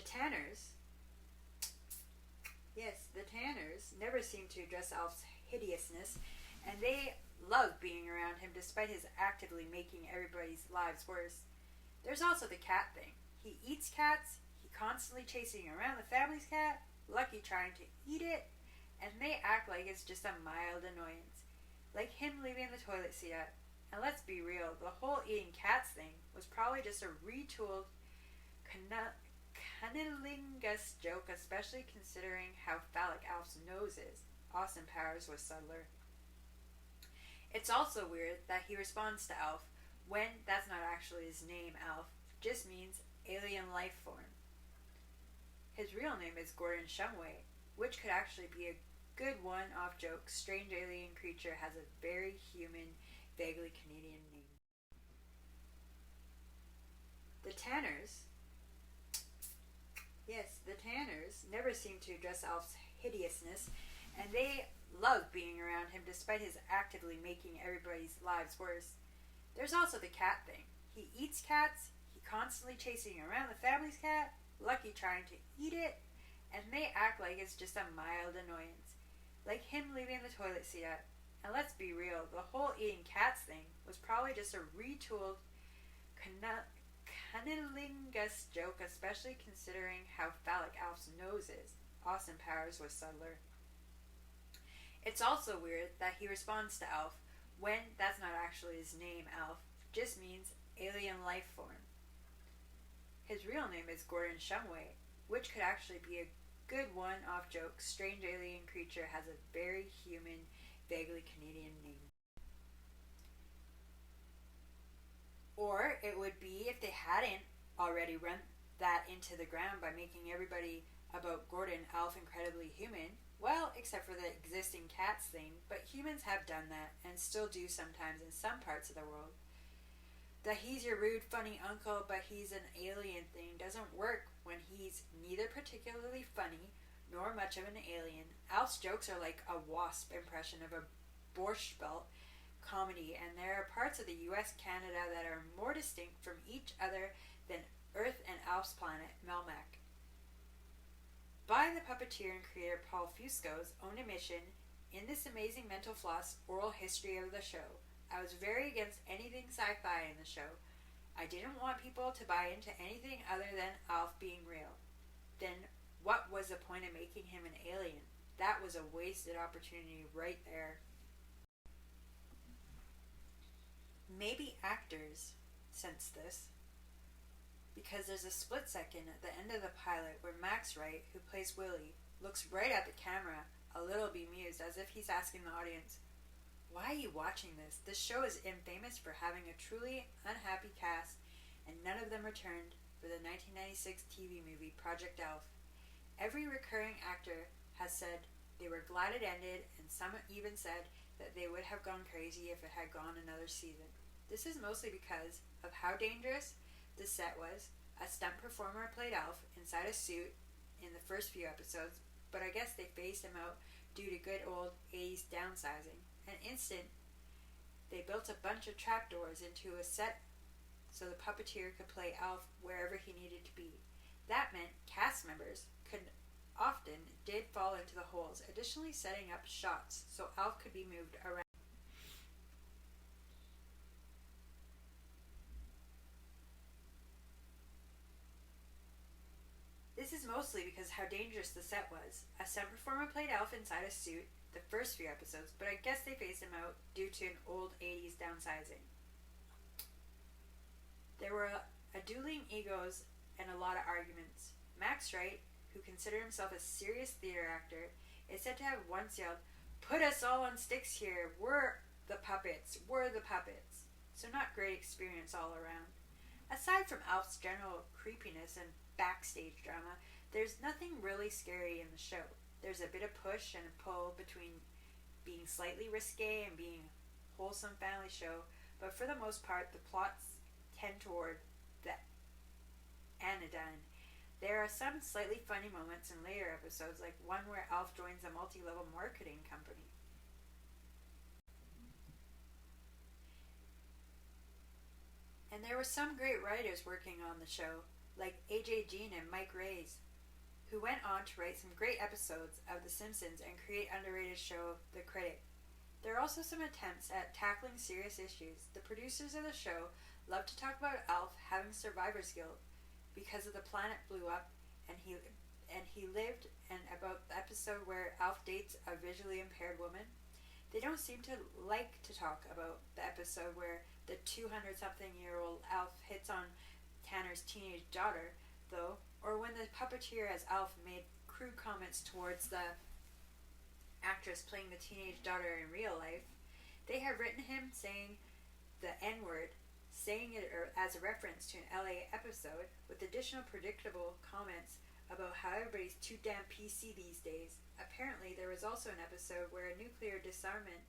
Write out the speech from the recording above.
Tanners, yes, the Tanners never seem to address Alf's hideousness, and they love being around him despite his actively making everybody's lives worse. There's also the cat thing. He eats cats, he constantly chasing around the family's cat, Lucky trying to eat it, and they act like it's just a mild annoyance. Like him leaving the toilet seat up. And let's be real, the whole eating cats thing was probably just a retooled cunnilingus joke, especially considering how phallic Alf's nose is. Austin Powers was subtler. It's also weird that he responds to Alf when that's not actually his name. Alf just means alien life form. His real name is Gordon Shumway, which could actually be a good one-off joke. Strange alien creature has a very human, vaguely Canadian name. The Tanners, yes, the Tanners never seem to address Alf's hideousness, and they love being around him despite his actively making everybody's lives worse. There's also the cat thing. He eats cats, he constantly chasing around the family's cat, Lucky trying to eat it, and they act like it's just a mild annoyance. Like him leaving the toilet seat up. And let's be real, the whole eating cats thing was probably just a retooled cunnilingus joke, especially considering how phallic Alf's nose is. Austin Powers was subtler. It's also weird that he responds to Alf when that's not actually his name. Alf just means alien life form. His real name is Gordon Shumway, which could actually be a good one-off joke. Strange alien creature has a very human, vaguely Canadian name. Or it would be if they hadn't already run that into the ground by making everybody about Gordon Alf incredibly human. Well, except for the existing cats thing, but humans have done that and still do sometimes in some parts of the world. The he's your rude, funny uncle, but he's an alien thing doesn't work when he's neither particularly funny nor much of an alien. Alf's jokes are like a Wasp impression of a Borscht Belt comedy, and there are parts of the US, Canada that are more distinct from each other than Earth and Alf's planet, Melmac. By the puppeteer and creator Paul Fusco's own admission in this amazing mental floss oral history of the show, I was very against anything sci-fi in the show. I didn't want people to buy into anything other than Alf being real. Then what was the point of making him an alien? That was a wasted opportunity right there. Maybe actors sense this, because there's a split second at the end of the pilot where Max Wright, who plays Willie, looks right at the camera, a little bemused, as if he's asking the audience, "Why are you watching this? This show is infamous for having a truly unhappy cast, and none of them returned for the 1996 TV movie Project Alf. Every recurring actor has said they were glad it ended, and some even said that they would have gone crazy if it had gone another season. This is mostly because of how dangerous the set was. A stunt performer played Alf inside a suit in the first few episodes, but I guess they phased him out due to good old 80s downsizing. An instant, they built a bunch of trapdoors into a set so the puppeteer could play Alf wherever he needed to be. That meant cast members did fall into the holes, additionally setting up shots so Alf could be moved around. This is mostly because how dangerous the set was. A stunt performer played Alf inside a suit the first few episodes, but I guess they phased him out due to an old 80s downsizing. There were a dueling egos and a lot of arguments. Max Wright, who considered himself a serious theater actor, is said to have once yelled, "Put us all on sticks here, we're the puppets. So not great experience all around. Aside from Alf's general creepiness and backstage drama, there's nothing really scary in the show. There's a bit of push and pull between being slightly risque and being a wholesome family show, but for the most part the plots tend toward the anodyne. There are some slightly funny moments in later episodes, like one where Alf joins a multi-level marketing company. And there were some great writers working on the show. like AJ Jean and Mike Reyes, who went on to write some great episodes of The Simpsons and create underrated show The Critic. There are also some attempts at tackling serious issues. The producers of the show love to talk about Alf having survivor's guilt because of the planet blew up and he lived, and about the episode where Alf dates a visually impaired woman. They don't seem to like to talk about the episode where the 200-something-year-old Alf hits on Tanner's teenage daughter, though, or when the puppeteer as Alf made crude comments towards the actress playing the teenage daughter in real life. They have written him saying the N-word, saying it as a reference to an LA episode, with additional predictable comments about how everybody's too damn PC these days. Apparently, there was also an episode where a nuclear disarmament